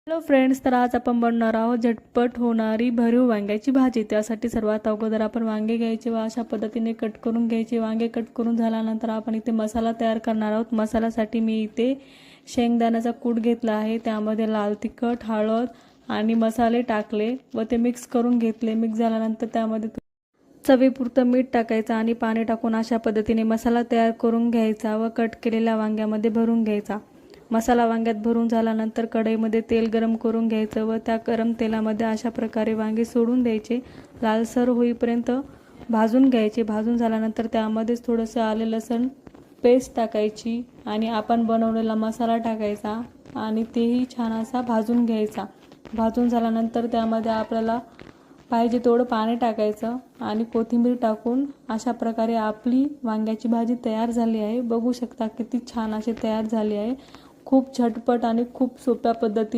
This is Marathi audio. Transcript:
हॅलो फ्रेंड्स, तर आज आपण बनवणार आहोत झटपट होणारी भरीव वांग्याची भाजी। त्यासाठी सर्वात अगोदर आपण वांगे घ्यायचे व अशा पद्धतीने कट करून घ्यायचे। वांगे कट करून झाल्यानंतर आपण इथे मसाला तयार करणार आहोत। मसाल्यासाठी मी इथे शेंगदाण्याचा कूट घेतला आहे, त्यामध्ये लाल तिखट, हळद आणि मसाले टाकले व ते मिक्स करून घेतले। मिक्स झाल्यानंतर त्यामध्ये चवीपुरतं मीठ टाकायचं आणि पाणी टाकून अशा पद्धतीने मसाला तयार करून घ्यायचा व कट केलेल्या वांग्यामध्ये भरून घ्यायचा। मसाला वांग्यात भरून झाल्यानंतर कढईमध्ये तेल गरम करून घ्यायचं व त्या गरम तेलामध्ये अशा प्रकारे वांगे सोडून द्यायचे। लालसर होईपर्यंत भाजून घ्यायचे। भाजून झाल्यानंतर त्यामध्येच थोडंसं आले लसूण पेस्ट टाकायची आणि आपण बनवलेला मसाला टाकायचा आणि तेही छान असा भाजून घ्यायचा। भाजून झाल्यानंतर त्यामध्ये आपल्याला पाहिजे तेवढं पाणी टाकायचं आणि कोथिंबीर टाकून अशा प्रकारे आपली वांग्याची भाजी तयार झाली आहे। बघू शकता किती छान अशी तयार झाली आहे। खूप झटपट आणि खूप सोप्या पद्धतीने